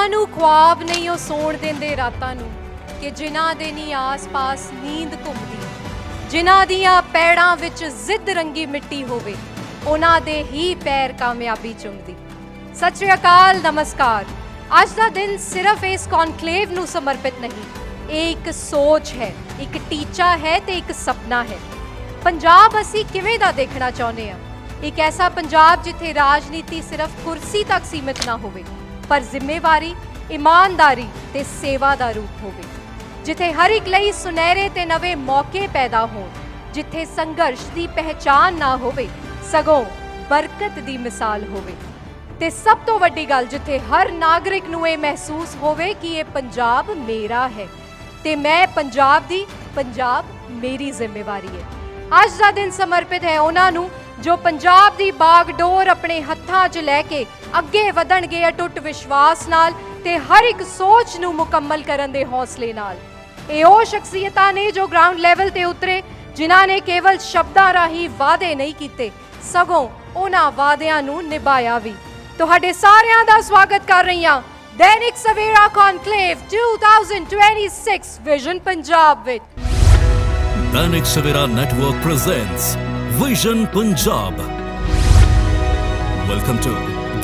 ਉਹਨਾਂ ਨੂੰ ख्वाब नहीं ਉਹ ਸੌਣ ਦਿੰਦੇ ਰਾਤਾਂ ਨੂੰ ਕਿ ਜਿਨ੍ਹਾਂ ਦੇ ਨੀ ਆਸ-ਪਾਸ ਨੀਂਦ ਘੁੰਮਦੀ, ਜਿਨ੍ਹਾਂ ਦੀਆਂ ਪੈੜਾਂ ਵਿੱਚ ਜ਼ਿੱਦ ਰੰਗੀ ਮਿੱਟੀ ਹੋਵੇ, ਉਹਨਾਂ ਦੇ ਹੀ ਪੈਰ ਕਾਮਯਾਬੀ ਚੁੰਮਦੀ। ਸਤਿ ਸ਼੍ਰੀ ਅਕਾਲ, ਨਮਸਕਾਰ। ਅੱਜ ਦਾ ਦਿਨ ਸਿਰਫ ਇਸ ਕੌਨਕਲੇਵ ਨੂੰ ਸਮਰਪਿਤ ਨਹੀਂ, ਇਹ ਇੱਕ ਸੋਚ ਹੈ, ਇੱਕ ਟੀਚਾ ਹੈ ਤੇ ਇੱਕ ਸੁਪਨਾ ਹੈ। ਪੰਜਾਬ ਅਸੀਂ ਕਿਵੇਂ ਦਾ ਦੇਖਣਾ ਚਾਹੁੰਦੇ ਹਾਂ? ਇੱਕ ਐਸਾ ਪੰਜਾਬ ਜਿੱਥੇ ਰਾਜਨੀਤੀ ਸਿਰਫ ਕੁਰਸੀ ਤੱਕ ਸੀਮਿਤ ਨਾ ਹੋਵੇ, ਪਰ ਜ਼ਿੰਮੇਵਾਰੀ, ਇਮਾਨਦਾਰੀ ਤੇ ਸੇਵਾ ਦਾ ਰੂਪ ਹੋਵੇ। ਜਿੱਥੇ ਹਰ ਇੱਕ ਲਈ ਸੁਨਹਿਰੇ ਤੇ ਨਵੇਂ ਮੌਕੇ ਪੈਦਾ ਹੋਣ, ਜਿੱਥੇ ਸੰਘਰਸ਼ ਦੀ ਪਹਿਚਾਨ ਨਾ ਹੋਵੇ, ਸਗੋਂ ਬਰਕਤ ਦੀ ਮਿਸਾਲ ਹੋਵੇ। ਤੇ ਸਭ ਤੋਂ ਵੱਡੀ ਗੱਲ, ਜਿੱਥੇ ਹਰ ਨਾਗਰਿਕ ਨੂੰ ਇਹ ਮਹਿਸੂਸ ਹੋਵੇ ਕਿ ਇਹ ਪੰਜਾਬ ਮੇਰਾ ਹੈ ਤੇ ਮੈਂ ਪੰਜਾਬ ਦੀ, ਪੰਜਾਬ ਮੇਰੀ ਜ਼ਿੰਮੇਵਾਰੀ ਹੈ। ਅੱਜ ਦਾ ਦਿਨ ਸਮਰਪਿਤ ਹੈ ਉਹਨਾਂ ਨੂੰ ਜੋ ਪੰਜਾਬ ਦੀ ਬਾਗਡੋਰ ਆਪਣੇ ਹੱਥਾਂ 'ਚ ਲੈ ਕੇ ਅੱਗੇ ਵਧਣਗੇ ਅਟੁੱਟ ਵਿਸ਼ਵਾਸ ਨਾਲ ਤੇ ਹਰ ਇੱਕ ਸੋਚ ਨੂੰ ਮੁਕੰਮਲ ਕਰਨ ਦੇ ਹੌਸਲੇ ਨਾਲ। ਇਹ ਉਹ ਸ਼ਖਸੀਅਤਾਂ ਨੇ ਜੋ ਗਰਾਊਂਡ ਲੈਵਲ ਤੇ ਉਤਰੇ, ਜਿਨ੍ਹਾਂ ਨੇ ਕੇਵਲ ਸ਼ਬਦਾਂ ਰਾਹੀਂ ਵਾਅਦੇ ਨਹੀਂ ਕੀਤੇ, ਸਗੋਂ ਉਹਨਾਂ ਵਾਅਦਿਆਂ ਨੂੰ ਨਿਭਾਇਆ ਵੀ। ਤੁਹਾਡੇ ਸਾਰਿਆਂ ਦਾ ਸਵਾਗਤ ਕਰ ਰਹੀ ਹਾਂ ਦੈਨਿਕ ਸਵੇਰਾ ਕੌਨਕਲੇਵ 2026 ਵਿਜ਼ਨ ਪੰਜਾਬ ਵਿੱਚ। Dainik Savera network presents vision Punjab. Welcome to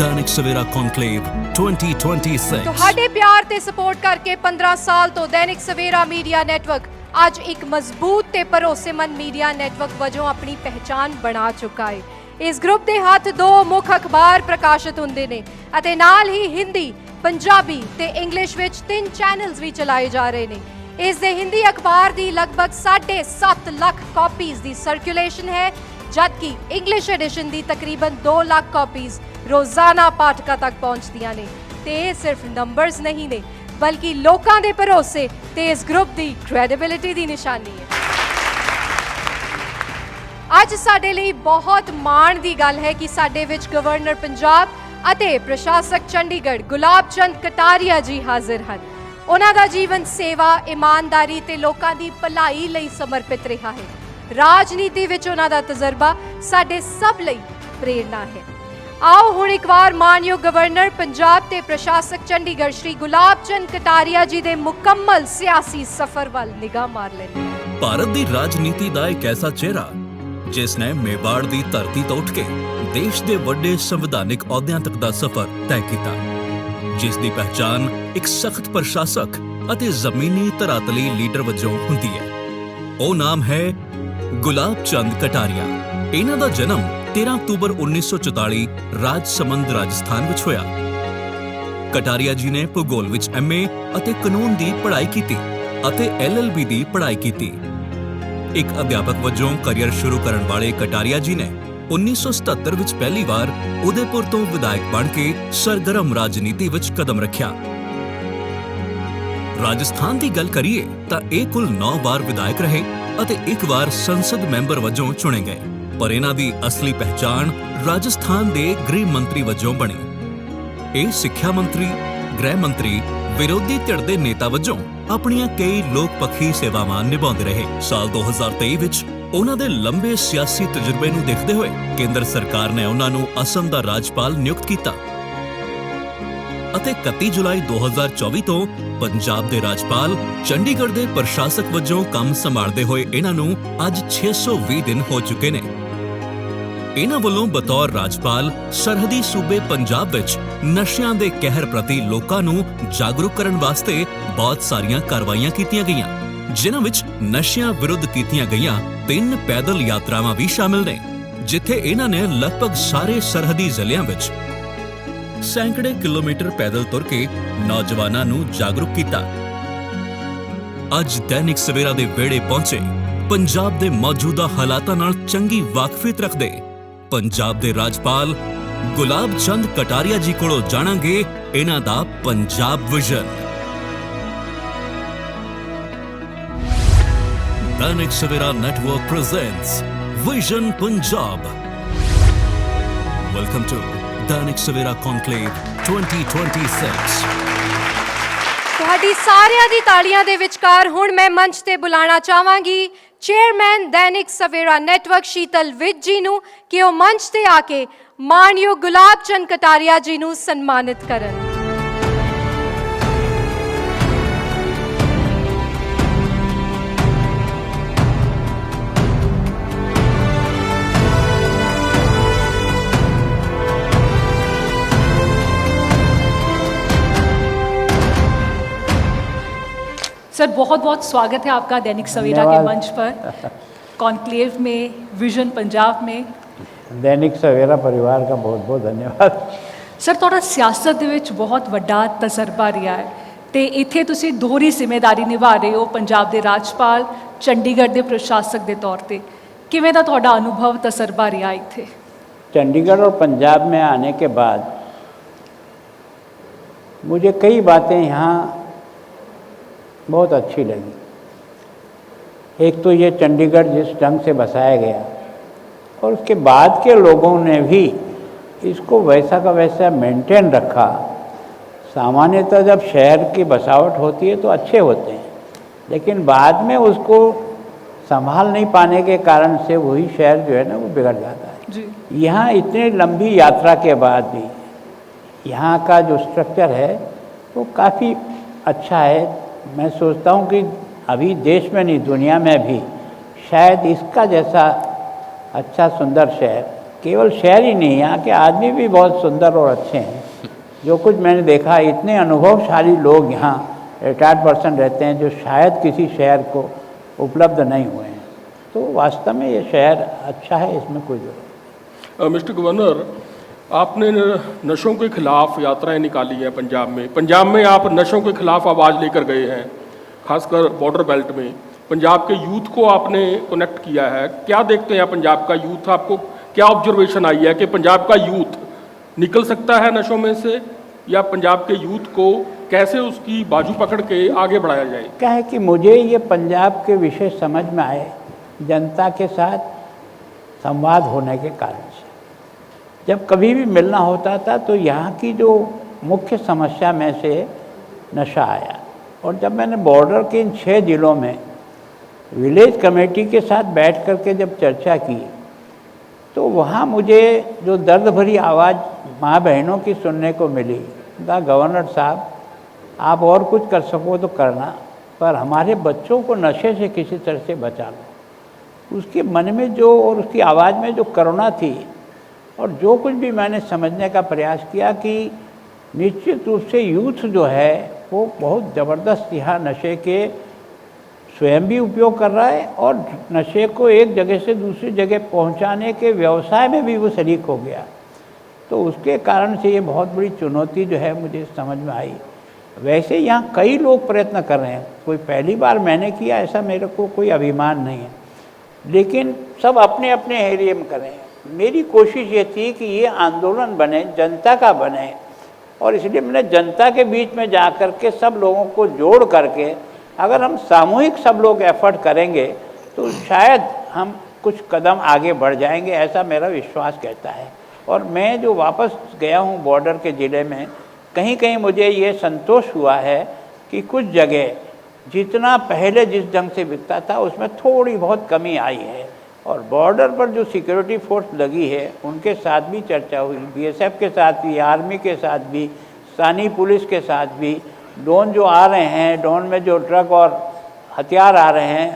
Dainik Savera conclave 2026। ਤੁਹਾਡੇ ਪਿਆਰ ਤੇ ਸਪੋਰਟ ਕਰਕੇ 15 ਸਾਲ ਤੋਂ ਦੈਨਿਕ ਸਵੇਰਾ ਮੀਡੀਆ ਨੈਟਵਰਕ ਅੱਜ ਇੱਕ ਮਜ਼ਬੂਤ ਤੇ ਭਰੋਸੇਮੰਦ ਮੀਡੀਆ ਨੈਟਵਰਕ ਵਜੋਂ ਆਪਣੀ ਪਹਿਚਾਨ ਬਣਾ ਚੁੱਕਾ ਹੈ। ਇਸ ਗਰੁੱਪ ਦੇ ਹੱਥ 2 ਮੁੱਖ ਅਖਬਾਰ ਪ੍ਰਕਾਸ਼ਿਤ ਹੁੰਦੇ ਨੇ ਅਤੇ ਨਾਲ ਹੀ ਹਿੰਦੀ, ਪੰਜਾਬੀ ਤੇ ਇੰਗਲਿਸ਼ ਵਿੱਚ 3 ਚੈਨਲਸ ਵੀ ਚਲਾਏ ਜਾ ਰਹੇ ਨੇ। ਇਸ ਦੇ ਹਿੰਦੀ ਅਖਬਾਰ ਦੀ ਲਗਭਗ 7.5 ਲੱਖ ਕਾਪੀਜ਼ ਦੀ ਸਰਕੂਲੇਸ਼ਨ ਹੈ, ਜਦਕਿ ਇੰਗਲਿਸ਼ ਐਡੀਸ਼ਨ ਦੀ ਤਕਰੀਬਨ 2 ਲੱਖ ਕਾਪੀਜ਼ ਰੋਜ਼ਾਨਾ ਪਾਠਕਾਂ ਤੱਕ ਪਹੁੰਚਦੀਆਂ ਨੇ। ਤੇ ਇਹ ਸਿਰਫ ਨੰਬਰਸ ਨਹੀਂ ਨੇ, ਬਲਕਿ ਲੋਕਾਂ ਦੇ ਭਰੋਸੇ ਤੇ ਇਸ ਗਰੁੱਪ ਦੀ ਕ੍ਰੈਡੀਬਿਲਿਟੀ ਦੀ ਨਿਸ਼ਾਨੀ ਹੈ। ਅੱਜ ਸਾਡੇ ਲਈ ਬਹੁਤ ਮਾਣ ਦੀ ਗੱਲ ਹੈ ਕਿ ਸਾਡੇ ਵਿੱਚ ਗਵਰਨਰ ਪੰਜਾਬ ਅਤੇ ਪ੍ਰਸ਼ਾਸਕ ਚੰਡੀਗੜ੍ਹ ਗੁਲਾਬ ਚੰਦ ਕਟਾਰੀਆ ਜੀ ਹਾਜ਼ਰ ਹਨ। ਉਹਨਾਂ ਦਾ ਜੀਵਨ ਸੇਵਾ, ਇਮਾਨਦਾਰੀ ਤੇ ਲੋਕਾਂ ਦੀ ਭਲਾਈ ਲਈ ਸਮਰਪਿਤ ਰਿਹਾ ਹੈ। ਰਾਜਨੀਤੀ ਵਿੱਚ ਉਹਨਾਂ ਦਾ ਤਜਰਬਾ ਸਾਡੇ ਸਭ ਲਈ ਪ੍ਰੇਰਨਾ ਹੈ। ਆਓ ਹੁਣ ਇੱਕ ਵਾਰ ਮਾਨਯੋਗ ਗਵਰਨਰ ਪੰਜਾਬ ਤੇ ਪ੍ਰਸ਼ਾਸਕ ਚੰਡੀਗੜ੍ਹ ਸ਼੍ਰੀ ਗੁਲਾਬ ਚੰਦ ਕਟਾਰੀਆ ਜੀ ਦੇ ਮੁਕੰਮਲ ਸਿਆਸੀ ਸਫ਼ਰ ਵੱਲ ਨਿਗਾਹ ਮਾਰ ਲੈਂਦੇ ਹਾਂ। ਭਾਰਤ ਦੀ ਰਾਜਨੀਤੀ ਦਾ ਇੱਕ ਐਸਾ ਚਿਹਰਾ ਜਿਸ ਨੇ ਮੇਵਾੜ ਦੀ ਧਰਤੀ ਤੋਂ ਉੱਠ ਕੇ ਦੇਸ਼ ਦੇ ਵੱਡੇ ਸੰਵਿਧਾਨਿਕ ਅਹੁਦਿਆਂ ਤੱਕ ਦਾ ਸਫ਼ਰ ਤੈਅ ਕੀਤਾ, ਜਿਸ ਦੀ ਪਹਿਚਾਨ ਇੱਕ ਸਖਤ ਪ੍ਰਸ਼ਾਸਕ ਅਤੇ ਜ਼ਮੀਨੀ ਧਰਾਤਲੀ ਲੀਡਰ ਵਜੋਂ ਹੁੰਦੀ ਹੈ। ਉਹ ਨਾਮ ਹੈ ਗੁਲਾਬ ਚੰਦ ਕਟਾਰੀਆ। ਇਹਨਾਂ ਦਾ ਜਨਮ 13 ਅਕਤੂਬਰ 1944 ਰਾਜਸਮੰਦ, ਰਾਜਸਥਾਨ ਵਿੱਚ ਹੋਇਆ। ਕਟਾਰੀਆ ਜੀ ਨੇ ਭੂਗੋਲ ਵਿੱਚ MA ਅਤੇ ਕਾਨੂੰਨ ਦੀ ਪੜ੍ਹਾਈ ਕੀਤੀ ਅਤੇ LLB ਦੀ ਪੜ੍ਹਾਈ ਕੀਤੀ। ਇੱਕ ਅਧਿਆਪਕ ਵਜੋਂ ਕੈਰੀਅਰ ਸ਼ੁਰੂ ਕਰਨ ਵਾਲੇ ਕਟਾਰੀਆ ਜੀ ਨੇ 1977 ਵਿੱਚ ਪਹਿਲੀ ਵਾਰ ਉਦੈਪੁਰ ਤੋਂ ਵਿਧਾਇਕ ਬਣ ਕੇ ਸਰਗਰਮ ਰਾਜਨੀਤੀ ਵਿੱਚ ਕਦਮ ਰੱਖਿਆ। ਰਾਜਸਥਾਨ ਦੀ ਗੱਲ ਕਰੀਏ ਤਾਂ ਇਹ ਕੁੱਲ 9 ਵਾਰ ਵਿਧਾਇਕ ਰਹੇ ਅਤੇ 1 ਵਾਰ ਸੰਸਦ ਮੈਂਬਰ ਵਜੋਂ ਚੁਣੇ ਗਏ, ਪਰ ਇਹਨਾਂ ਦੀ ਅਸਲੀ ਪਹਿਚਾਣ ਰਾਜਸਥਾਨ ਦੇ ਗ੍ਰਹਿ ਮੰਤਰੀ ਵਜੋਂ ਬਣੀ। ਇਹ ਸਿੱਖਿਆ ਮੰਤਰੀ, ਗ੍ਰਹਿ ਮੰਤਰੀ, ਵਿਰੋਧੀ ਧਿਰ ਦੇ ਨੇਤਾ ਵਜੋਂ ਆਪਣੀਆਂ ਕਈ ਲੋਕਪੱਖੀ ਸੇਵਾਵਾਂ ਨਿਭਾਉਂਦੇ ਰਹੇ। ਸਾਲ 2023 ਵਿੱਚ ਉਹਨਾਂ ਦੇ ਲੰਬੇ ਸਿਆਸੀ ਤਜਰਬੇ ਨੂੰ ਦੇਖਦੇ ਹੋਏ ਕੇਂਦਰ ਸਰਕਾਰ ਨੇ ਉਹਨਾਂ ਨੂੰ ਅਸਮ ਦਾ ਰਾਜਪਾਲ ਨਿਯੁਕਤ ਕੀਤਾ ਅਤੇ 31 ਜੁਲਾਈ 2024 ਤੋਂ ਪੰਜਾਬ ਦੇ ਰਾਜਪਾਲ, ਚੰਡੀਗੜ੍ਹ ਦੇ ਪ੍ਰਸ਼ਾਸਕ ਵਜੋਂ ਕੰਮ ਸੰਭਾਲਦੇ ਹੋਏ ਇਹਨਾਂ ਨੂੰ ਅੱਜ 620 ਦਿਨ ਹੋ ਚੁੱਕੇ ਨੇ। ਇਹਨਾਂ ਵੱਲੋਂ ਬਤੌਰ ਰਾਜਪਾਲ ਸਰਹੱਦੀ ਸੂਬੇ ਪੰਜਾਬ ਵਿੱਚ ਨਸ਼ਿਆਂ ਦੇ ਕਹਿਰ ਪ੍ਰਤੀ ਲੋਕਾਂ ਨੂੰ ਜਾਗਰੂਕ ਕਰਨ ਵਾਸਤੇ ਬਹੁਤ ਸਾਰੀਆਂ ਕਾਰਵਾਈਆਂ ਕੀਤੀਆਂ ਗਈਆਂ, ਜਿਨ੍ਹਾਂ ਵਿੱਚ ਨਸ਼ਿਆਂ ਵਿਰੁੱਧ ਕੀਤੀਆਂ ਗਈਆਂ 3 ਪੈਦਲ ਯਾਤਰਾਵਾਂ ਵੀ ਸ਼ਾਮਿਲ ਨੇ, ਜਿੱਥੇ ਇਹਨਾਂ ਨੇ ਲਗਭਗ ਸਾਰੇ ਸਰਹੱਦੀ ਜ਼ਿਲ੍ਹਿਆਂ ਵਿੱਚ ਸੈਂਕੜੇ ਕਿਲੋਮੀਟਰ ਪੈਦਲ ਤੁਰ ਕੇ ਨੌਜਵਾਨਾਂ ਨੂੰ ਜਾਗਰੂਕ ਕੀਤਾ। ਅੱਜ ਦੈਨਿਕ ਸਵੇਰਾ ਦੇ ਵਿਹੜੇ ਪਹੁੰਚੇ ਪੰਜਾਬ ਦੇ ਮੌਜੂਦਾ ਹਾਲਾਤਾਂ ਨਾਲ ਚੰਗੀ ਵਾਕਫੀਅਤ ਰੱਖਦੇ ਪੰਜਾਬ ਦੇ ਰਾਜਪਾਲ ਗੁਲਾਬ ਚੰਦ ਕਟਾਰੀਆ ਜੀ ਕੋਲੋਂ ਜਾਣਾਂਗੇ ਇਹਨਾਂ ਦਾ Punjab vision. Dainik Savera network presents vision Punjab. Welcome to Dainik Savera conclave 2026। ਤੁਹਾਡੀ ਸਾਰਿਆਂ ਦੀ ਤਾੜੀਆਂ ਦੇ ਵਿਚਕਾਰ ਹੁਣ ਮੈਂ ਮੰਚ ਤੇ ਬੁਲਾਉਣਾ ਚਾਹਾਂਗੀ ਚੇਅਰਮੈਨ ਦੈਨਿਕ ਸਵੇਰਾ ਨੈਟਵਰਕ ਸ਼ੀਤਲ ਵਿਜ ਜੀ ਨੂੰ ਕਿ ਉਹ ਮੰਚ ਤੇ ਆ ਕੇ ਮਾਨਯੋਗ ਗੁਲਾਬ ਚੰਦ ਕਟਾਰੀਆ ਜੀ ਨੂੰ ਸਨਮਾਨਿਤ ਕਰਨ। सर बहुत बहुत स्वागत है आपका दैनिक सवेरा के मंच पर, कॉन्क्लेव में, विजन पंजाब में। दैनिक सवेरा परिवार का बहुत बहुत धन्यवाद। सर ਤੁਹਾਡਾ ਸਿਆਸਤ ਦੇ ਵਿੱਚ ਬਹੁਤ ਵੱਡਾ ਤਜਰਬਾ ਰਿਹਾ ਹੈ ਤੇ ਇੱਥੇ ਤੁਸੀਂ ਦੋਹਰੀ ਜ਼ਿੰਮੇਵਾਰੀ ਨਿਭਾ ਰਹੇ ਹੋ, ਪੰਜਾਬ ਦੇ ਰਾਜਪਾਲ, ਚੰਡੀਗੜ੍ਹ ਦੇ ਪ੍ਰਸ਼ਾਸਕ ਦੇ ਤੌਰ ਤੇ। ਕਿਵੇਂ ਦਾ ਤੁਹਾਡਾ ਅਨੁਭਵ ਤਜਰਬਾ ਰਿਹਾ ਇੱਥੇ? चंडीगढ़ और पंजाब में आने के बाद मुझे कई बातें यहाँ बहुत अच्छी लगी। एक तो ये चंडीगढ़ जिस ढंग से बसाया गया और उसके बाद के लोगों ने भी इसको वैसा का वैसा मेंटेन रखा। सामान्यतः जब शहर की बसावट होती है तो अच्छे होते हैं, लेकिन बाद में उसको संभाल नहीं पाने के कारण से वही शहर जो है ना वो बिगड़ जाता है। यहाँ इतनी लंबी यात्रा के बाद भी यहाँ का जो स्ट्रक्चर है वो काफ़ी अच्छा है। मैं सोचता हूँ कि अभी देश में नहीं दुनिया में भी शायद इसका जैसा अच्छा सुंदर शहर, केवल शहर ही नहीं, यहाँ के आदमी भी बहुत सुंदर और अच्छे हैं। जो कुछ मैंने देखा, इतने अनुभवशाली लोग यहाँ रिटायर्ड पर्सन रहते हैं जो शायद किसी शहर को उपलब्ध नहीं हुए हैं। तो वास्तव में ये शहर अच्छा है, इसमें कोई जरूरत। मिस्टर गवर्नर, आपने नशों के खिलाफ यात्राएं निकाली हैं पंजाब में आप नशों के खिलाफ आवाज़ लेकर गए हैं, खासकर बॉर्डर बेल्ट में। पंजाब के यूथ को आपने कनेक्ट किया है। क्या देखते हैं पंजाब का यूथ? आपको क्या ऑब्जर्वेशन आई है कि पंजाब का यूथ निकल सकता है नशों में से, या पंजाब के यूथ को कैसे उसकी बाजू पकड़ के आगे बढ़ाया जाए? क्या है कि मुझे ये पंजाब के विषय समझ में आए जनता के साथ संवाद होने के कारण से। जब कभी भी मिलना होता था तो यहाँ की जो मुख्य समस्या में से नशा आया, और जब मैंने बॉर्डर के इन 6 ज़िलों में विलेज कमेटी के साथ बैठ कर के जब चर्चा की तो वहाँ मुझे जो दर्द भरी आवाज़ माँ बहनों की सुनने को मिली। कहा, गवर्नर साहब आप और कुछ कर सको तो करना, पर हमारे बच्चों को नशे से किसी तरह से बचा लो। उसके मन में जो और उसकी आवाज़ में जो करुणा थी, और जो कुछ भी मैंने समझने का प्रयास किया कि निश्चित रूप से यूथ जो है वो बहुत ज़बरदस्त यहाँ नशे के स्वयं भी उपयोग कर रहा है और नशे को एक जगह से दूसरी जगह पहुँचाने के व्यवसाय में भी वो शरीक हो गया। तो उसके कारण से ये बहुत बड़ी चुनौती जो है मुझे समझ में आई। वैसे यहाँ कई लोग प्रयत्न कर रहे हैं, कोई पहली बार मैंने किया ऐसा मेरे को कोई अभिमान नहीं है, लेकिन सब अपने अपने एरिया में कर रहे हैं। मेरी कोशिश ये थी कि ये आंदोलन बने, जनता का बने, और इसलिए मैंने जनता के बीच में जा कर के सब लोगों को जोड़ करके अगर हम सामूहिक सब लोग एफर्ट करेंगे तो शायद हम कुछ कदम आगे बढ़ जाएंगे, ऐसा मेरा विश्वास कहता है। और मैं जो वापस गया हूँ बॉर्डर के ज़िले में, कहीं कहीं मुझे ये संतोष हुआ है कि कुछ जगह जितना पहले जिस ढंग से बिकता था उसमें थोड़ी बहुत कमी आई है। और बॉर्डर पर जो सिक्योरिटी फोर्स लगी है उनके साथ भी चर्चा हुई, बीएसएफ के साथ भी, आर्मी के साथ भी, स्थानीय पुलिस के साथ भी। ड्रोन जो आ रहे हैं, ड्रोन में जो ट्रक और हथियार आ रहे हैं,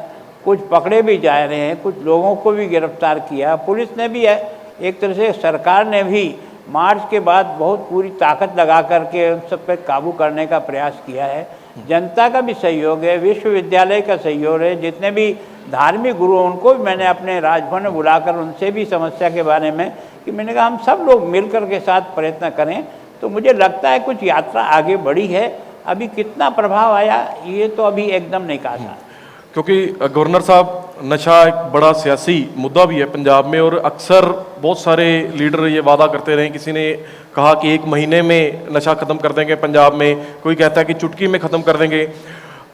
कुछ पकड़े भी जा रहे हैं, कुछ लोगों को भी गिरफ्तार किया। पुलिस ने भी एक तरह से, सरकार ने भी मार्च के बाद बहुत पूरी ताकत लगा करके उन सब पर काबू करने का प्रयास किया है। जनता का भी सहयोग है, विश्वविद्यालय का सहयोग है, जितने भी धार्मिक गुरु उनको भी मैंने अपने राजभवन में बुलाकर उनसे भी समस्या के बारे में कि मैंने कहा हम सब लोग मिलकर के साथ प्रयत्न करें। तो मुझे लगता है कुछ यात्रा आगे बढ़ी है। अभी कितना प्रभाव आया ये तो अभी एकदम नहीं कहा था, क्योंकि गवर्नर साहब नशा एक बड़ा सियासी मुद्दा भी है पंजाब में, और अक्सर बहुत सारे लीडर ये वादा करते रहे। किसी ने कहा कि 1 महीने में नशा ख़त्म कर देंगे पंजाब में, कोई कहता है कि चुटकी में ख़त्म कर देंगे।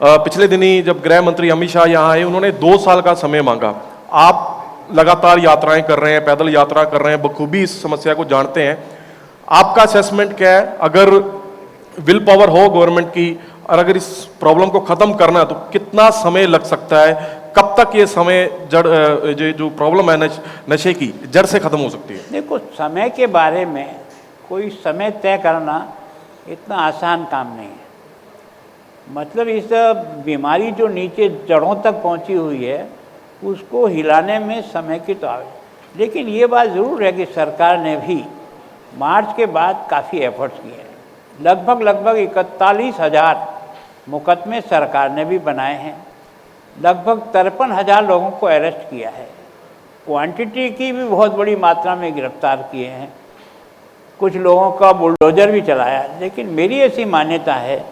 पिछले दिनी जब गृह मंत्री अमित शाह यहाँ आए, उन्होंने 2 साल का समय मांगा। आप लगातार यात्राएं कर रहे हैं, पैदल यात्रा कर रहे हैं, बखूबी इस समस्या को जानते हैं। आपका असेसमेंट क्या है? अगर विल पावर हो गवर्नमेंट की और अगर इस प्रॉब्लम को ख़त्म करना है तो कितना समय लग सकता है? कब तक ये समय जो प्रॉब्लम है नशे की जड़ से ख़त्म हो सकती है? देखो, समय के बारे में कोई समय तय करना इतना आसान काम नहीं है। मतलब इस बीमारी जो नीचे जड़ों तक पहुंची हुई है उसको हिलाने में समय की तो आवश्यकता। लेकिन ये बात ज़रूर है कि सरकार ने भी मार्च के बाद काफ़ी एफर्ट्स किए हैं। लगभग 41,000 मुकदमे सरकार ने भी बनाए हैं, लगभग 53,000 लोगों को अरेस्ट किया है, क्वांटिटी की भी बहुत बड़ी मात्रा में गिरफ्तार किए हैं, कुछ लोगों का बुलडोजर भी चलाया। लेकिन मेरी ऐसी मान्यता है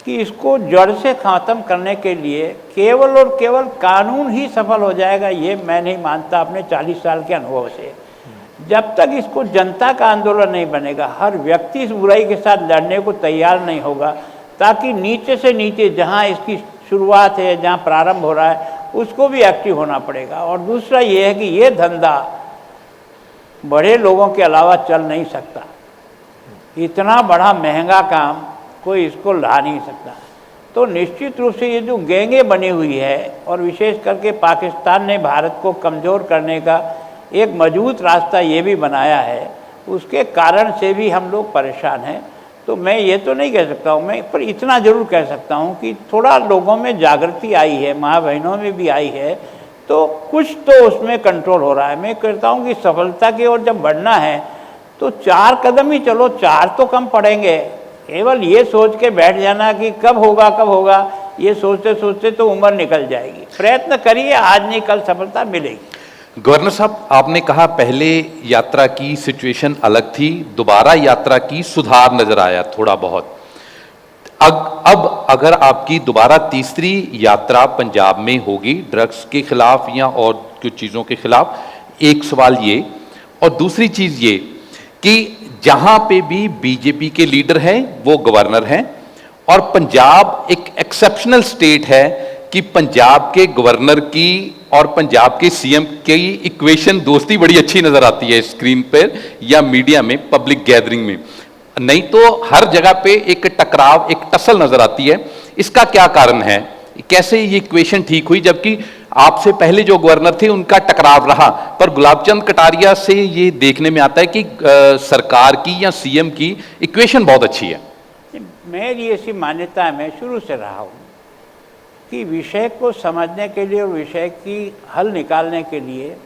कि इसको जड़ से ख़त्म करने के लिए केवल और केवल कानून ही सफल हो जाएगा, ये मैं नहीं मानता अपने 40 साल के अनुभव से। जब तक इसको जनता का आंदोलन नहीं बनेगा, हर व्यक्ति इस बुराई के साथ लड़ने को तैयार नहीं होगा, ताकि नीचे से नीचे जहाँ इसकी शुरुआत है, जहाँ प्रारंभ हो रहा है, उसको भी एक्टिव होना पड़ेगा। और दूसरा ये है कि ये धंधा बड़े लोगों के अलावा चल नहीं सकता, इतना बड़ा महंगा काम कोई इसको ला नहीं सकता। तो निश्चित रूप से ये जो गैंगें बनी हुई है, और विशेष करके पाकिस्तान ने भारत को कमज़ोर करने का एक मजबूत रास्ता ये भी बनाया है, उसके कारण से भी हम लोग परेशान हैं। तो मैं ये तो नहीं कह सकता हूँ, मैं पर इतना ज़रूर कह सकता हूँ कि थोड़ा लोगों में जागृति आई है, माँ बहनों में भी आई है, तो कुछ तो उसमें कंट्रोल हो रहा है। मैं कहता हूँ कि सफलता की ओर जब बढ़ना है तो 4 कदम ही चलो, 4 तो कम पड़ेंगे। केवल ये सोच के बैठ जाना कि कब होगा कब होगा, ये सोचते सोचते तो उम्र निकल जाएगी। प्रयत्न करिए, आज नहीं कल सफलता मिलेगी। गवर्नर साहब, आपने कहा पहले यात्रा की सिचुएशन अलग थी, दोबारा यात्रा की सुधार नजर आया थोड़ा बहुत। अब अगर आपकी दोबारा तीसरी यात्रा पंजाब में होगी ड्रग्स के खिलाफ या और कुछ चीज़ों के खिलाफ, एक सवाल ये, और दूसरी चीज़ ये कि जहां पे भी बीजेपी के लीडर हैं वो गवर्नर हैं, और पंजाब एक एक्सेप्शनल स्टेट है कि पंजाब के गवर्नर की और पंजाब के सीएम की इक्वेशन दोस्ती बड़ी अच्छी नजर आती है स्क्रीन पर या मीडिया में, पब्लिक गैदरिंग में, नहीं तो हर जगह पे एक टकराव, एक टसल नजर आती है। इसका क्या कारण है? कैसे ये इक्वेशन ठीक हुई, जबकि आपसे पहले जो गवर्नर थे उनका टकराव रहा? पर गुलाबचंद कटारिया से ये देखने में आता है कि सरकार की या सीएम की इक्वेशन बहुत अच्छी है। मेरी ऐसी मान्यता है, मैं शुरू से रहा हूँ कि विषय को समझने के लिए और विषय की हल निकालने के लिए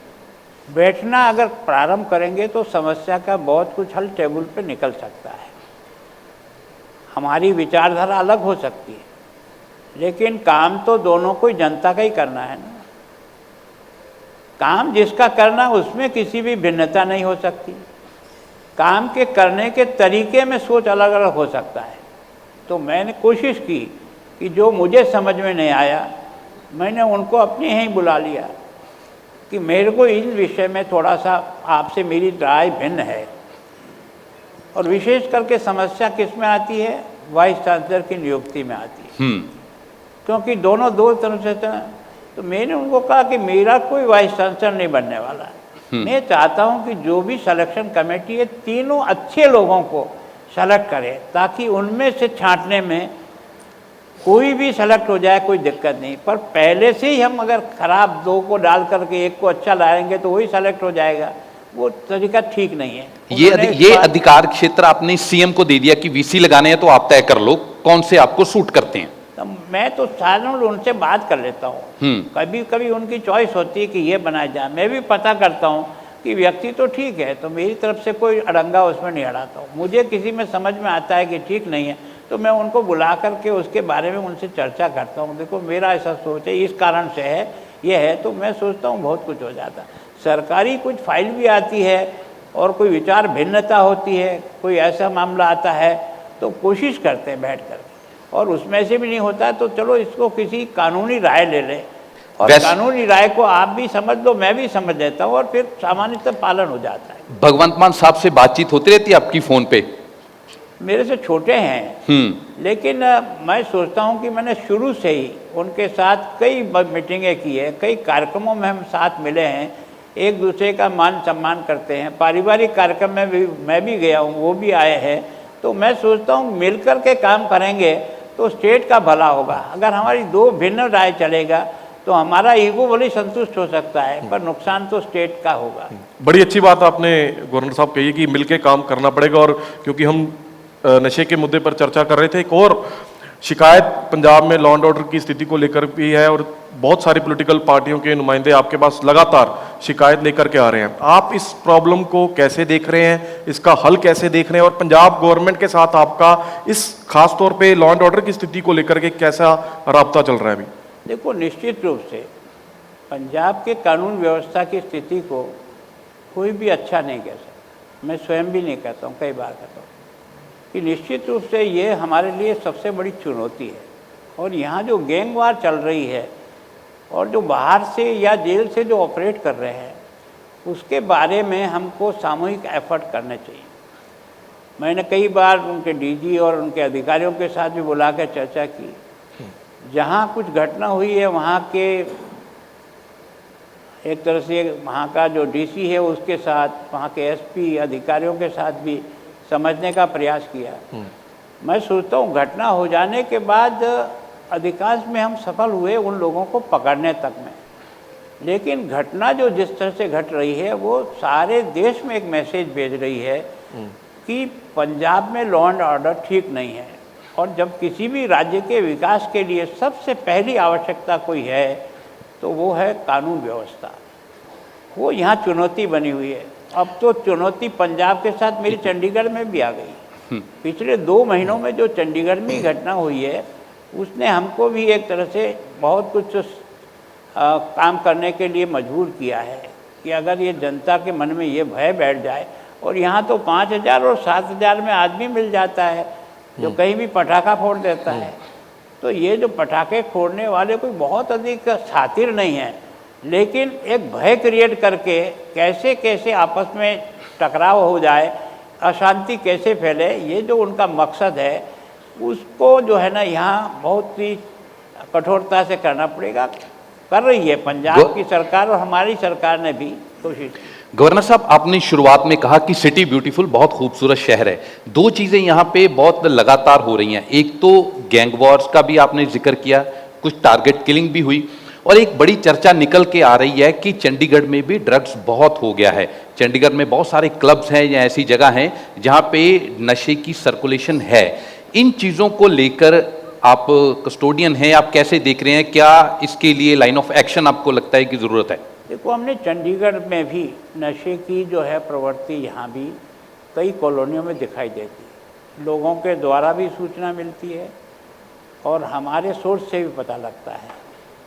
बैठना अगर प्रारंभ करेंगे तो समस्या का बहुत कुछ हल टेबल पे निकल सकता है। हमारी विचारधारा अलग हो सकती है, लेकिन काम तो दोनों को जनता का ही करना है ना। काम जिसका करना उसमें किसी भी भिन्नता नहीं हो सकती। काम के करने के तरीके में सोच अलग अलग हो सकता है। तो मैंने कोशिश की कि जो मुझे समझ में नहीं आया मैंने उनको अपने यहीं बुला लिया कि मेरे को इस विषय में थोड़ा सा आपसे मेरी राय भिन्न है। और विशेष करके समस्या किस में आती है? वाइस चांसलर की नियुक्ति में आती है, क्योंकि दोनों दो तरफ से तो मैंने उनको कहा कि मेरा कोई वाइस चांसलर नहीं बनने वाला। मैं चाहता हूं कि जो भी सिलेक्शन कमेटी है तीनों अच्छे लोगों को सेलेक्ट करे, ताकि उनमें से छांटने में कोई भी सेलेक्ट हो जाए कोई दिक्कत नहीं। पर पहले से ही हम अगर खराब 2 को डाल करके 1 को अच्छा लाएंगे तो वही सेलेक्ट हो जाएगा, वो तरीका ठीक नहीं है। ये अधिकार क्षेत्र आपने सीएम को दे दिया कि वीसी लगाने हैं तो आप तय कर लो कौन से आपको सूट करते हैं। तो मैं तो साधारण उनसे बात कर लेता हूँ, कभी कभी उनकी चॉइस होती है कि ये बनाया जाए। मैं भी पता करता हूँ कि व्यक्ति तो ठीक है, तो मेरी तरफ से कोई अड़ंगा उसमें नहीं अड़ाता हूँ। मुझे किसी में समझ में आता है कि ठीक नहीं है तो मैं उनको बुला करके उसके बारे में उनसे चर्चा करता हूँ। देखो मेरा ऐसा सोच है, इस कारण से है, ये है, तो मैं सोचता हूँ बहुत कुछ हो जाता। सरकारी कुछ फाइल भी आती है और कोई विचार भिन्नता होती है, कोई ऐसा मामला आता है तो कोशिश करते हैं बैठ कर, और उसमें से भी नहीं होता तो चलो इसको किसी कानूनी राय ले लें, और कानूनी राय को आप भी समझ लो, मैं भी समझ लेता हूँ, और फिर सामान्यतः पालन हो जाता है। भगवंत मान साहब से बातचीत होती रहती है आपकी फोन पे? मेरे से छोटे हैं, लेकिन मैं सोचता हूं कि मैंने शुरू से ही उनके साथ कई मीटिंगें की है, कई कार्यक्रमों में हम साथ मिले हैं, एक दूसरे का मान सम्मान करते हैं। पारिवारिक कार्यक्रम में भी मैं भी गया हूं, वो भी आए हैं। तो मैं सोचता हूं मिलकर के काम करेंगे तो स्टेट का भला होगा। अगर हमारी 2 भिन्न राय चलेगा तो हमारा ईगो भले संतुष्ट हो सकता है, पर नुकसान तो स्टेट का होगा। बड़ी अच्छी बात आपने गवर्नर साहब कही कि मिलके काम करना पड़ेगा। और क्योंकि हम नशे के मुद्दे पर चर्चा कर रहे थे, एक और शिकायत पंजाब में लॉ एंड ऑर्डर की स्थिति को लेकर भी है और बहुत सारी पॉलिटिकल पार्टियों के नुमाइंदे आपके पास लगातार शिकायत लेकर के आ रहे हैं। आप इस प्रॉब्लम को कैसे देख रहे हैं, इसका हल कैसे देख रहे हैं, और पंजाब गवर्नमेंट के साथ आपका इस खास तौर पे लॉ एंड ऑर्डर की स्थिति को लेकर के कैसा राब्ता चल रहा है अभी? देखो, निश्चित रूप से पंजाब के कानून व्यवस्था की स्थिति को कोई भी अच्छा नहीं कह सकता। मैं स्वयं भी नहीं कहता हूँ, कई बार कहता हूँ कि निश्चित रूप से ये हमारे लिए सबसे बड़ी चुनौती है। और यहाँ जो गैंगवार चल रही है और जो बाहर से या जेल से जो ऑपरेट कर रहे हैं, उसके बारे में हमको सामूहिक एफर्ट करने चाहिए। मैंने कई बार उनके डीजी और उनके अधिकारियों के साथ भी बुला कर चर्चा की। जहाँ कुछ घटना हुई है वहाँ के एक तरह से वहाँ का जो डीसी है उसके साथ, वहाँ के एसपी अधिकारियों के साथ भी समझने का प्रयास किया। मैं सोचता हूँ घटना हो जाने के बाद अधिकांश में हम सफल हुए उन लोगों को पकड़ने तक में, लेकिन घटना जो जिस तरह से घट रही है वो सारे देश में एक मैसेज भेज रही है कि पंजाब में लॉ एंड ऑर्डर ठीक नहीं है। और जब किसी भी राज्य के विकास के लिए सबसे पहली आवश्यकता कोई है तो वो है कानून व्यवस्था। वो यहाँ चुनौती बनी हुई है। अब तो चुनौती पंजाब के साथ मेरी चंडीगढ़ में भी आ गई। पिछले 2 महीनों में जो चंडीगढ़ में घटना हुई है उसने हमको भी एक तरह से बहुत कुछ काम करने के लिए मजबूर किया है कि अगर ये जनता के मन में ये भय बैठ जाए, और यहाँ तो 5,000 और 7,000 में आदमी मिल जाता है जो कहीं भी पटाखा फोड़ देता है। तो ये जो पटाखे फोड़ने वाले कोई बहुत अधिक शातिर नहीं है, लेकिन एक भय क्रिएट करके कैसे कैसे आपस में टकराव हो जाए, अशांति कैसे फैले, ये जो उनका मकसद है उसको जो है ना यहाँ बहुत ही कठोरता से करना पड़ेगा। कर रही है पंजाब की सरकार और हमारी सरकार ने भी कोशिश की। गवर्नर साहब, आपने शुरुआत में कहा कि सिटी ब्यूटीफुल, बहुत खूबसूरत शहर है। 2 चीजें यहाँ पे बहुत लगातार हो रही हैं। एक तो गैंग वॉर्स का भी आपने जिक्र किया, कुछ टारगेट किलिंग भी हुई, और एक बड़ी चर्चा निकल के आ रही है कि चंडीगढ़ में भी ड्रग्स बहुत हो गया है। चंडीगढ़ में बहुत सारे क्लब्स हैं या ऐसी जगह हैं जहाँ पे नशे की सर्कुलेशन है। इन चीज़ों को लेकर आप कस्टोडियन हैं, आप कैसे देख रहे हैं? क्या इसके लिए लाइन ऑफ एक्शन आपको लगता है कि ज़रूरत है? देखो, हमने चंडीगढ़ में भी नशे की जो है प्रवृत्ति यहाँ भी कई कॉलोनियों में दिखाई देती है। लोगों के द्वारा भी सूचना मिलती है और हमारे सोर्स से भी पता लगता है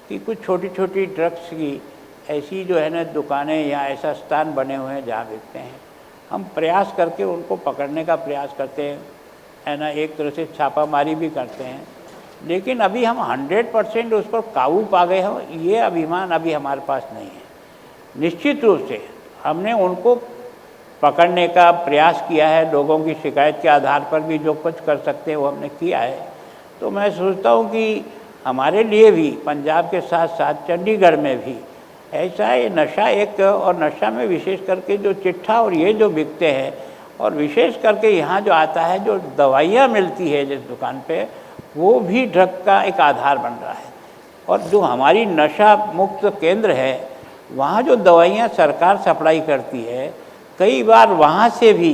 कि कुछ छोटी छोटी ड्रग्स की ऐसी जो है ना दुकानें या ऐसा स्थान बने हुए हैं जहाँ बिकते हैं। हम प्रयास करके उनको पकड़ने का प्रयास करते हैं, है ना, एक तरह से छापामारी भी करते हैं, लेकिन अभी हम 100% उस पर काबू पा गए हो ये अभिमान अभी हमारे पास नहीं है। निश्चित रूप से हमने उनको पकड़ने का प्रयास किया है, लोगों की शिकायत के आधार पर भी जो कुछ कर सकते हैं वो हमने किया है। तो मैं सोचता हूँ कि हमारे लिए भी पंजाब के साथ साथ चंडीगढ़ में भी ऐसा है नशा एक, और नशा में विशेष करके जो चिट्ठा और ये जो बिकते हैं, और विशेष करके यहाँ जो आता है जो दवाइयाँ मिलती है जिस दुकान पे, वो भी ड्रग का एक आधार बन रहा है। और जो हमारी नशा मुक्त केंद्र है वहाँ जो दवाइयाँ सरकार सप्लाई करती है, कई बार वहाँ से भी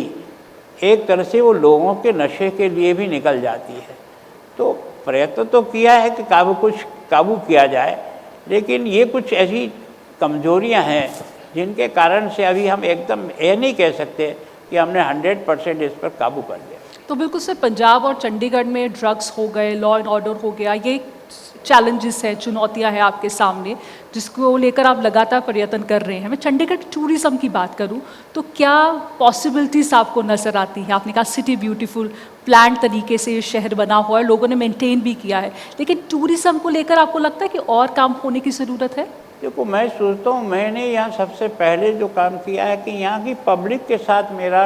एक तरह से वो लोगों के नशे के लिए भी निकल जाती है। तो प्रयत्न तो किया है कि काबू किया जाए, लेकिन ये कुछ ऐसी कमजोरियां हैं जिनके कारण से अभी हम एकदम ये नहीं कह सकते कि हमने 100% इस पर काबू कर लिया। तो बिल्कुल सर, पंजाब और चंडीगढ़ में ड्रग्स हो गए, लॉ एंड ऑर्डर हो गया, ये चैलेंजेस हैं, चुनौतियां हैं आपके सामने, जिसको लेकर आप लगातार प्रयत्न कर रहे हैं। मैं चंडीगढ़ टूरिज्म की बात करूं तो क्या पॉसिबिलिटीज़ आपको नज़र आती हैं? आपने कहा सिटी ब्यूटीफुल, प्लान तरीके से ये शहर बना हुआ है, लोगों ने मेंटेन भी किया है, लेकिन टूरिज्म को लेकर आपको लगता है कि और काम होने की ज़रूरत है? देखो, मैं सोचता हूँ मैंने यहाँ सबसे पहले जो काम किया है कि यहाँ की पब्लिक के साथ मेरा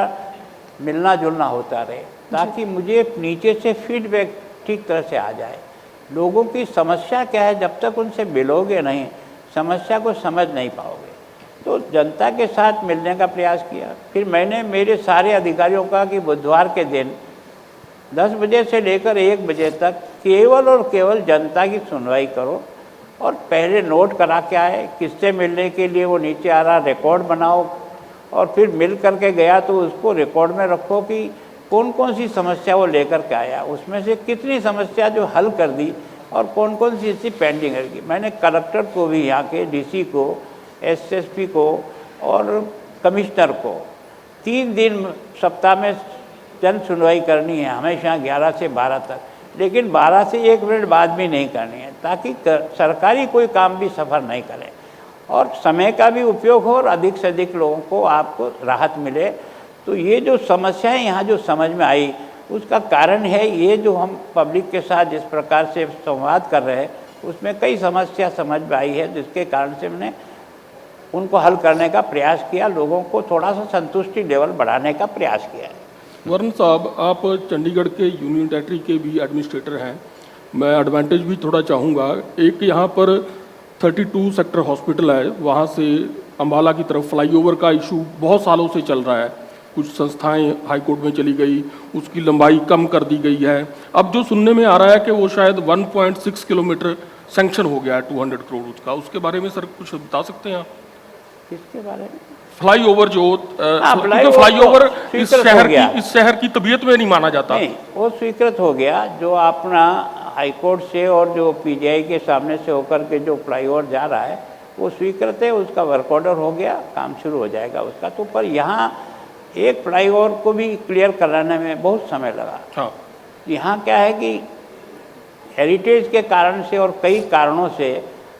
मिलना जुलना होता रहे, ताकि मुझे नीचे से फीडबैक ठीक तरह से आ जाए। लोगों की समस्या क्या है, जब तक उनसे मिलोगे नहीं, समस्या को समझ नहीं पाओगे। तो जनता के साथ मिलने का प्रयास किया। फिर मैंने मेरे सारे अधिकारियों का कि बुधवार के दिन 10 बजे से लेकर 1 बजे तक केवल और केवल जनता की सुनवाई करो, और पहले नोट करा के आए किससे मिलने के लिए वो नीचे आ रहा, रिकॉर्ड बनाओ, और फिर मिल करके गया तो उसको रिकॉर्ड में रखो कि कौन कौन सी समस्या वो लेकर के आया, उसमें से कितनी समस्या जो हल कर दी और कौन कौन सी चीज़ पेंडिंग रहेगी। मैंने कलेक्टर को भी, यहाँ के डीसी को, एसएसपी को और कमिश्नर को 3 दिन सप्ताह में जन सुनवाई करनी है, हमेशा 11 से 12 तक, लेकिन 12 से 1 मिनट बाद भी नहीं करनी है, ताकि सरकारी कोई काम भी सफ़र नहीं करे और समय का भी उपयोग हो और अधिक से अधिक लोगों को आपको राहत मिले। तो ये जो समस्याएं यहाँ जो समझ में आई, उसका कारण है ये जो हम पब्लिक के साथ जिस प्रकार से संवाद कर रहे हैं, उसमें कई समस्या समझ में आई है, जिसके कारण से हमने उनको हल करने का प्रयास किया, लोगों को थोड़ा सा संतुष्टि लेवल बढ़ाने का प्रयास किया है। वरुण साहब, आप चंडीगढ़ के यूनियन टेरिटरी के भी एडमिनिस्ट्रेटर हैं, मैं एडवांटेज भी थोड़ा चाहूँगा। एक यहाँ पर 32 सेक्टर हॉस्पिटल है, वहाँ से अम्बाला की तरफ फ्लाईओवर का इशू बहुत सालों से चल रहा है, कुछ संस्थाएं हाई कोर्ट में चली गई, उसकी लंबाई कम कर दी गई है। अब जो सुनने में आ रहा है कि वो शायद 1.6 किलोमीटर सैंक्शन हो गया है 200 करोड़ उसका, उसके बारे में सर कुछ बता सकते हैं आप? किसके बारे में? फ्लाईओवर जो फ्लाईओवर इस शहर की तबीयत में नहीं माना जाता। नहीं, वो स्वीकृत हो गया। जो अपना हाईकोर्ट से और जो पीजीआई के सामने से होकर के जो फ्लाईओवर जा रहा है वो स्वीकृत है, उसका वर्क ऑर्डर हो गया, काम शुरू हो जाएगा उसका। तो पर यहाँ एक फ्लाईओवर को भी क्लियर कराने में बहुत समय लगा। हाँ। यहाँ क्या है कि हेरिटेज के कारण से और कई कारणों से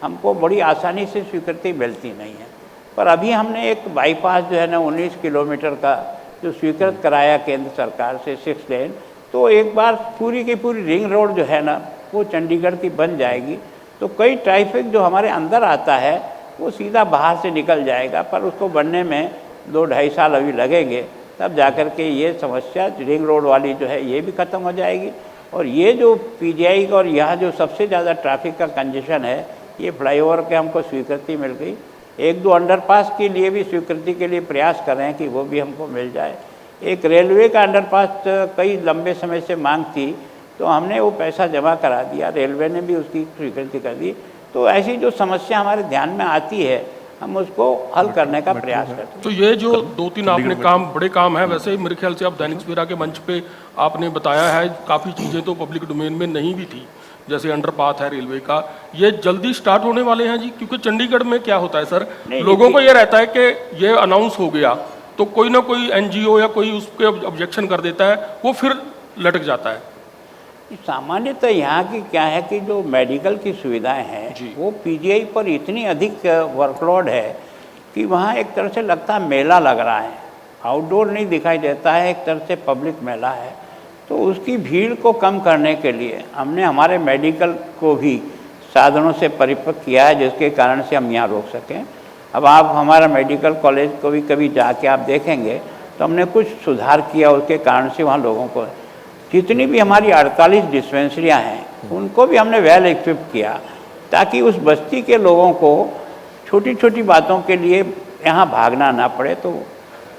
हमको बड़ी आसानी से स्वीकृति मिलती नहीं है। पर अभी हमने एक बाईपास जो है ना 19 किलोमीटर का जो स्वीकृत कराया केंद्र सरकार से 6 लेन, तो एक बार पूरी की पूरी रिंग रोड जो है ना वो चंडीगढ़ की बन जाएगी, तो कई ट्रैफिक जो हमारे अंदर आता है वो सीधा बाहर से निकल जाएगा। पर उसको बनने में 2-2.5 साल अभी लगेंगे, तब जाकर के ये समस्या रिंग रोड वाली जो है ये भी ख़त्म हो जाएगी। और ये जो पीजीआई और यहाँ जो सबसे ज़्यादा ट्रैफिक का कंजेशन है, ये फ्लाईओवर के हमको स्वीकृति मिल गई। 1-2 अंडरपास के लिए भी स्वीकृति के लिए प्रयास कर रहे हैं कि वो भी हमको मिल जाए। एक रेलवे का अंडरपास कई लंबे समय से मांग थी, तो हमने वो पैसा जमा करा दिया, रेलवे ने भी उसकी स्वीकृति कर दी। तो ऐसी जो समस्या हमारे ध्यान में आती है, हम उसको हल करने का प्रयास करते हैं। तो ये जो 2-3 आपने काम, बड़े काम है, वैसे मेरे ख्याल से आप दैनिक सवेरा के मंच पे आपने बताया है, काफ़ी चीज़ें तो पब्लिक डोमेन में नहीं भी थी, जैसे अंडरपाथ है रेलवे का, ये जल्दी स्टार्ट होने वाले हैं जी? क्योंकि चंडीगढ़ में क्या होता है सर, लोगों को ये रहता है कि ये अनाउंस हो गया तो कोई ना कोई एनजीओ या कोई उस पर ऑब्जेक्शन कर देता है, वो फिर लटक जाता है। सामान्यतः यहाँ की क्या है कि जो मेडिकल की सुविधाएं हैं वो पीजीआई पर इतनी अधिक वर्कलोड है कि वहाँ एक तरह से लगता है मेला लग रहा है, आउटडोर नहीं दिखाई देता है, एक तरह से पब्लिक मेला है। तो उसकी भीड़ को कम करने के लिए हमने हमारे मेडिकल को भी साधनों से परिपक्व किया है, जिसके कारण से हम यहाँ रोक सकें। अब आप हमारा मेडिकल कॉलेज को भी कभी जाके आप देखेंगे तो हमने कुछ सुधार किया, उसके कारण से वहाँ लोगों को, जितनी भी हमारी 48 डिस्पेंसरियाँ हैं उनको भी हमने वेल इक्विप किया, ताकि उस बस्ती के लोगों को छोटी छोटी बातों के लिए यहाँ भागना ना पड़े। तो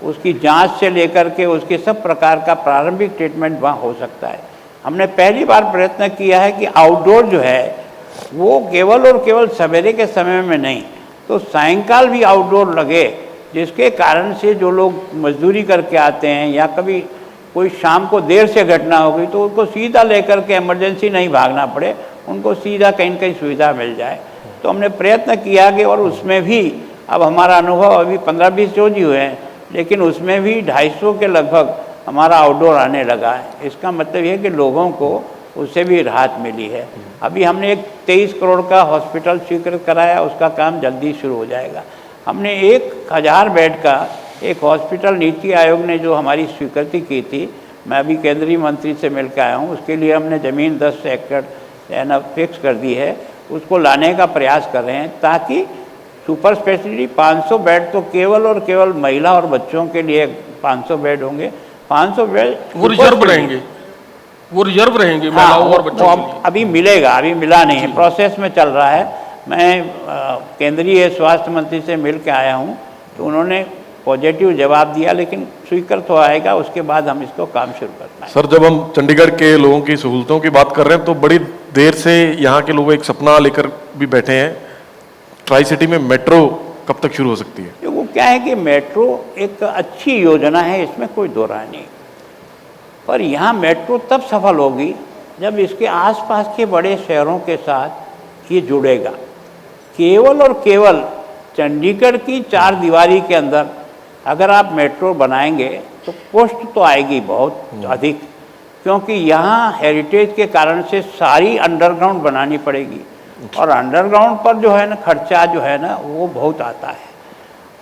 उसकी जांच से लेकर के उसके सब प्रकार का प्रारंभिक ट्रीटमेंट वहाँ हो सकता है। हमने पहली बार प्रयत्न किया है कि आउटडोर जो है वो केवल और केवल सवेरे के समय में नहीं, तो सायंकाल भी आउटडोर लगे, जिसके कारण से जो लोग मजदूरी करके आते हैं या कभी कोई शाम को देर से घटना हो गई तो उनको सीधा लेकर के इमरजेंसी नहीं भागना पड़े, उनको सीधा कहीं न कहीं सुविधा मिल जाए। तो हमने प्रयत्न किया कि, और उसमें भी अब हमारा अनुभव अभी 15-20 रोज ही हुए हैं, लेकिन उसमें भी 250 के लगभग हमारा आउटडोर आने लगा है। इसका मतलब ये कि लोगों को उससे भी राहत मिली है। अभी हमने एक 23 करोड़ का हॉस्पिटल स्वीकृत कराया, उसका काम जल्दी शुरू हो जाएगा। हमने 1000 बेड का एक हॉस्पिटल नीति आयोग ने जो हमारी स्वीकृति की थी, मैं अभी केंद्रीय मंत्री से मिल के आया हूँ, उसके लिए हमने ज़मीन 10 एकड़ है ना फिक्स कर दी है, उसको लाने का प्रयास कर रहे हैं, ताकि सुपर स्पेशलिटी 500 बेड तो केवल और केवल महिला और बच्चों के लिए 500 बेड होंगे। 500 बेड वो रिजर्व रहेंगे, वो रिजर्व रहेंगे महिलाओं और बच्चों के लिए। अभी मिलेगा, अभी मिला नहीं है, प्रोसेस में चल रहा है। मैं केंद्रीय स्वास्थ्य मंत्री से मिल के आया हूँ, तो उन्होंने पॉजिटिव जवाब दिया, लेकिन स्वीकृत हो आएगा, उसके बाद हम इसको काम शुरू कर पाएंगे। सर, जब हम चंडीगढ़ के लोगों की सहूलतों की बात कर रहे हैं तो बड़ी देर से यहाँ के लोग एक सपना लेकर भी बैठे हैं, ट्राई सिटी में मेट्रो कब तक शुरू हो सकती है? वो क्या है कि मेट्रो एक अच्छी योजना है, इसमें कोई दो राय नहीं, पर यहाँ मेट्रो तब सफल होगी जब इसके आसपास के बड़े शहरों के साथ ये जुड़ेगा। केवल और केवल चंडीगढ़ की चार दीवारी के अंदर अगर आप मेट्रो बनाएंगे तो कॉस्ट तो आएगी बहुत अधिक, क्योंकि यहाँ हेरिटेज के कारण से सारी अंडरग्राउंड बनानी पड़ेगी और अंडरग्राउंड पर जो है ना खर्चा जो है ना वो बहुत आता है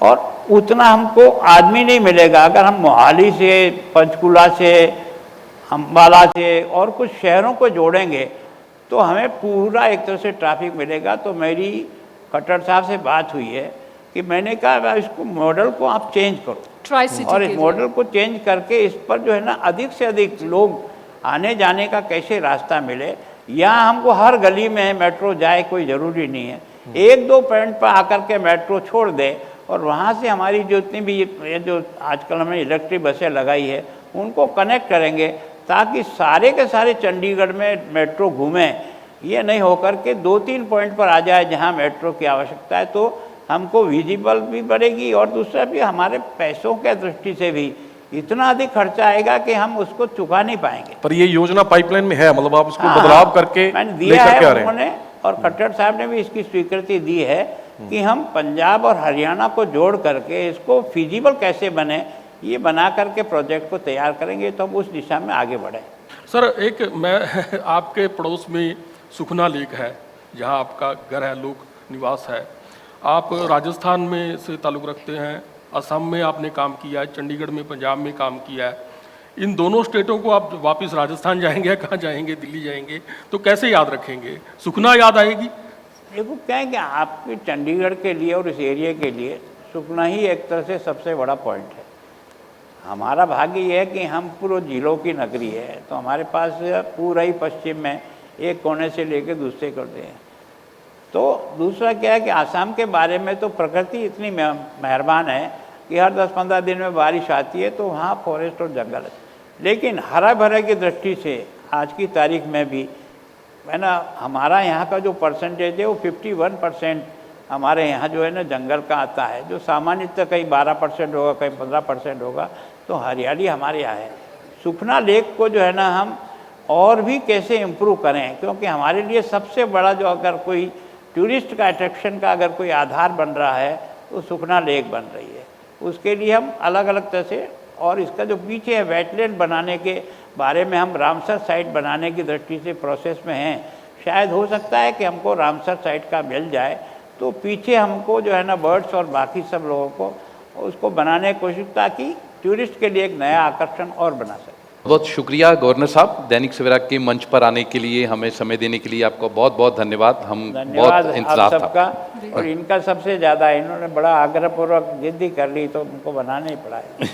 और उतना हमको आदमी नहीं मिलेगा। अगर हम मोहाली से, पंचकुला से, अम्बाला से और कुछ शहरों को जोड़ेंगे तो हमें पूरा एक तरह से ट्रैफिक मिलेगा। तो मेरी खट्टर साहब से बात हुई है कि मैंने कहा इसको मॉडल को आप चेंज करो ट्राई सिटी और के इस लिए। मॉडल को चेंज करके इस पर जो है ना अधिक से अधिक लोग आने जाने का कैसे रास्ता मिले। यहाँ हमको हर गली में मेट्रो जाए कोई ज़रूरी नहीं है, एक दो पॉइंट पर आकर के मेट्रो छोड़ दे और वहाँ से हमारी जितनी भी ये जो आजकल हमने इलेक्ट्रिक बसें लगाई है उनको कनेक्ट करेंगे ताकि सारे के सारे चंडीगढ़ में मेट्रो घूमें। ये नहीं होकर के दो तीन पॉइंट पर आ जाए जहाँ मेट्रो की आवश्यकता है, तो हमको विजिबल भी बढ़ेगी और दूसरा भी हमारे पैसों के दृष्टि से भी इतना अधिक खर्चा आएगा कि हम उसको चुका नहीं पाएंगे। पर ये योजना पाइपलाइन में है, मतलब आप इसको बदलाव करके मैंने दिया लेकर के आ है रहे हैं। उन्होंने और खट्टर साहब ने भी इसकी स्वीकृति दी है कि हम पंजाब और हरियाणा को जोड़ करके इसको फिजिबल कैसे बने ये बना करके प्रोजेक्ट को तैयार करेंगे, तो हम उस दिशा में आगे बढ़े। सर एक मैं आपके पड़ोस में सुखना लेक है जहां आपका घर है, लोक निवास है। आप राजस्थान में से ताल्लुक़ रखते हैं, असम में आपने काम किया है, चंडीगढ़ में, पंजाब में काम किया है। इन दोनों स्टेटों को आप वापस राजस्थान जाएंगे या कहाँ जाएंगे, दिल्ली जाएंगे, तो कैसे याद रखेंगे? सुखना याद आएगी? देखो क्या है कि आपके चंडीगढ़ के लिए और इस एरिया के लिए सुखना ही एक तरह से सबसे बड़ा पॉइंट है। हमारा भाग्य ये है कि हम पूरे जिलों की नगरी है, तो हमारे पास पूरा ही पश्चिम में एक कोने से लेकर दूसरे करते हैं। तो दूसरा क्या है कि आसाम के बारे में तो प्रकृति इतनी मेहरबान है कि हर 10-15 दिन में बारिश आती है, तो वहाँ फॉरेस्ट और जंगल है। लेकिन हरा भरा की दृष्टि से आज की तारीख में भी है ना, हमारा यहाँ का जो परसेंटेज है वो 51% हमारे यहाँ जो है ना जंगल का आता है, जो सामान्यतः कहीं 12% होगा, कहीं 15% होगा। तो हरियाली हमारे यहाँ है। सुखना लेक को जो है ना हम और भी कैसे इम्प्रूव करें, क्योंकि हमारे लिए सबसे बड़ा जो अगर कोई टूरिस्ट का अट्रैक्शन का अगर कोई आधार बन रहा है तो सुखना लेक बन रही है। उसके लिए हम अलग अलग तरह से, और इसका जो पीछे है वेटलैंड बनाने के बारे में हम रामसर साइट बनाने की दृष्टि से प्रोसेस में हैं। शायद हो सकता है कि हमको रामसर साइट का मिल जाए, तो पीछे हमको जो है ना बर्ड्स और बाकी सब लोगों को उसको बनाने की कोशिश, ताकि टूरिस्ट के लिए एक नया आकर्षण और बना सके। बहुत शुक्रिया गवर्नर साहब, दैनिक सवेरा के मंच पर आने के लिए, हमें समय देने के लिए आपका बहुत बहुत धन्यवाद। हम धन्यवाद बहुत आप इंतजार था। सबका, और इनका सबसे ज़्यादा, इन्होंने बड़ा आग्रहपूर्वक जिद्दी कर ली तो उनको बनाना ही पड़ा है।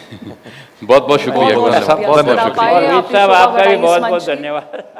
बहुत बहुत शुक्रिया गवर्नर साहब, बहुत बहुत शुक्रिया। और विज साहब आपका भी बहुत बहुत धन्यवाद।